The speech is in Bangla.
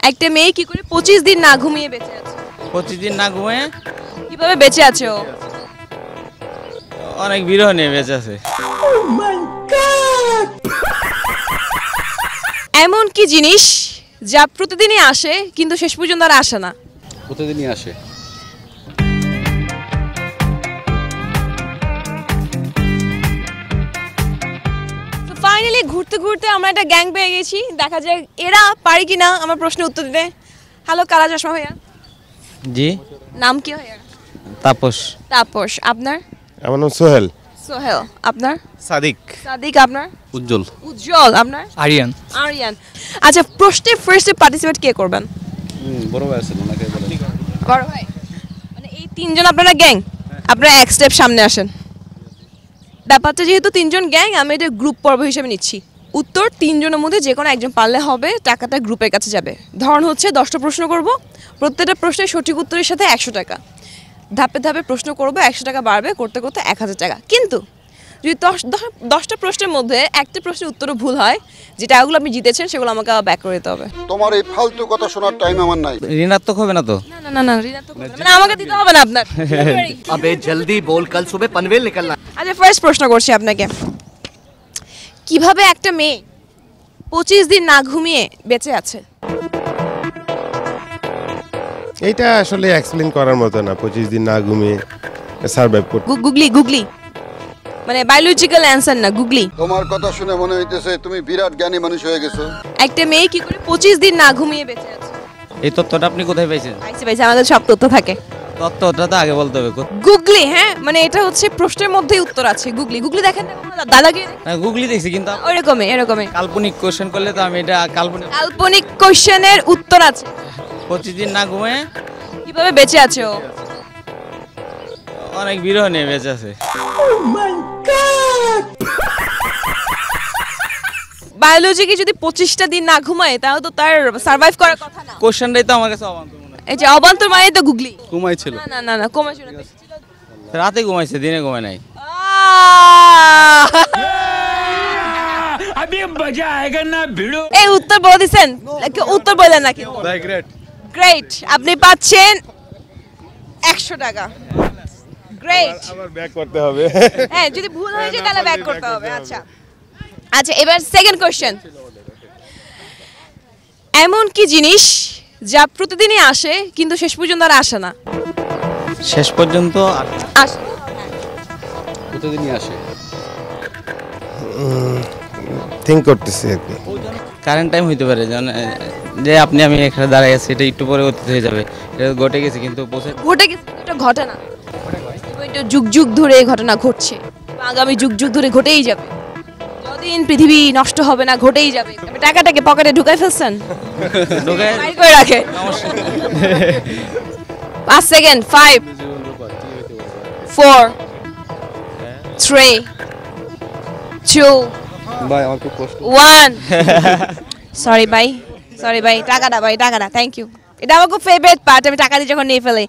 একটা মেয়ে কি করে 25 দিন না ঘুমিয়ে বেঁচে আছে? 25 দিন না ঘুমিয়ে কিভাবে বেঁচে আছে ও? অনেক বিরহ নিয়ে বেঁচে আছে। এমন কি জিনিস যা প্রতিদিনই আসে কিন্তু শেষ পর্যন্ত আর আসে না? প্রতিদিনই আসে। ফাইনালি ঘুরতে ঘুরতে আমরা একটা গ্যাং পেয়ে গেছি। দেখা যায় এরা পারে কিনা আমার প্রশ্নের উত্তর দিতে। হ্যালো কালা চশমা ভাইয়া, জি, নাম কি ভাইয়া? তাপস। তাপস। আপনার? আমার নাম সোহেল। সোহেল। আপনার? সাদিক। সাদিক। আপনার? উজ্জ্বল। উজ্জ্বল। আপনার? আরিয়ান। আরিয়ান। আচ্ছা, প্রশ্নে ফার্স্টে পার্টিসিপেট কে করবেন? বড় ভাই আছেন, ওনাকে বলেন। বড় ভাই। মানে এই তিনজন আপনারা গ্যাং, আপনারা এক স্টেপ সামনে আসেন। ব্যাপারটা যেহেতু তিনজন গ্যাং, আমি এটা গ্রুপ পর্ব হিসেবে নিচ্ছি। উত্তর তিনজনের মধ্যে যে কোনো একজন পারলে হবে, টাকাটা গ্রুপের কাছে যাবে। ধরন হচ্ছে 10টা প্রশ্ন করব, প্রত্যেকটা প্রশ্নের সঠিক উত্তরের সাথে 100 টাকা। ধাপে ধাপে প্রশ্ন করব, 100 টাকা বাড়বে, করতে করতে 1000 টাকা। কিন্তু যদি 10টা প্রশ্নের মধ্যে একটা প্রশ্নের উত্তরও ভুল হয়, যে টাকাগুলো আপনি জিতেছেন সেগুলো আমাকে আবার ব্যাক করে দিতে হবে। তোমার এই ফালতু কথা শোনার টাইম আমার নাই। ঋণাত্মক হবে না তো? না না না, ঋণাত্মক হবে না। মানে আমাকে দিতে হবে না আপনার। अबे जल्दी बोल, कल सुबह पनवेल निकलना। আচ্ছা, ফার্স্ট প্রশ্ন করছি আপনাকে। কিভাবে একটা মেয়ে 25 দিন না ঘুমিয়ে বেঁচে আছে? এইটা আসলে এক্সপ্লেইন করার মতো না। 25 দিন না ঘুমিয়ে সার্ভাইভ করতে। গুগলি মানে বায়োলজিক্যাল অ্যানসার না, গুগলি। তোমার কথা শুনে মনে হইতেছে তুমি বিরাট জ্ঞানী মানুষ হয়ে গেছো। একটা মেয়ে কি করে 25 দিন না ঘুমিয়ে বেঁচে আছে? এই তথ্যটা আপনি কোথায় পাইছেন? পাইছে, আমাদের সব তথ্য থাকে। তথ্যটা তো আগে বলতে হবে। গুগলি, হ্যাঁ, মানে এটা হচ্ছে প্রশ্নের মধ্যেই উত্তর আছে। গুগলি দেখেন না কখনো? দাদাগিরি গুগলি দেখছি, কিন্তু এরকমই কাল্পনিক কোশ্চেন করলে তো আমি এটা কাল্পনিক কোশ্চেনের উত্তর আছে। 25 দিন না ঘুমিয়ে কিভাবে বেঁচে আছে ও? অনেক বিরহ নিয়ে বেঁচে আছে। বায়োলজিকে যদি 25টা দিন না ঘুমায় তাহলে তো তার সার্ভাইভ করার কথা না। কোশ্চেনটাই তো আমার কাছে অবান্তর মনে হয়। এই যে অবান্তর মানে তো গুগলি। ঘুমাইছিল। না কমে শুনে বেশি ছিল। রাতে ঘুমাইছে, দিনে ঘুমায় নাই। अभी मजा आएगा ना भिड़ो। এই উত্তর বলে দিছেন, উত্তর বললেন না কিন্তু। গ্রেট, আপনি পাচ্ছেন 100 টাকা। গ্রেট। আবার ব্যাক করতে হবে। হ্যাঁ, যদি ভুল হয়ে যায় তাহলে ব্যাক করতে হবে। আচ্ছা, এবার সেকেন্ড কোশ্চেন। এমন কি জিনিস যা প্রতিদিনই আসে কিন্তু শেষ পর্যন্ত আর আসে না? শেষ পর্যন্ত আসে না। প্রতিদিনই আসে। থিঙ্ক করতেছি আর কি। কারেন্ট টাইম হইতে পারে, যে আমি এখানে দাঁড়াই আছি, এটা একটু পরে অতীত হয়ে যাবে। এটা ঘটে গেছে কিন্তু ঘটে গেছে, এটা ঘটে না। এটা যুগ ধরে এই ঘটনা ঘটছে, আগামী যুগ ধরে ঘটেই যাবে। যতদিন পৃথিবী নষ্ট হবে না, ঘটেই যাবে। আপনি টাকাটাকে পকেটে ঢুকাই ফেলছেন, ঢুকায় বাইর করে রাখে। 5 সেকেন্ড। 5 4 3 2 ভাই আমার খুব কষ্ট। 1 সরি ভাই, টাকাটা থ্যাংক ইউ। এটা আমার খুব ফেভারিট পার্ট, আমি টাকা দিয়ে যখন নিয়ে ফেলে।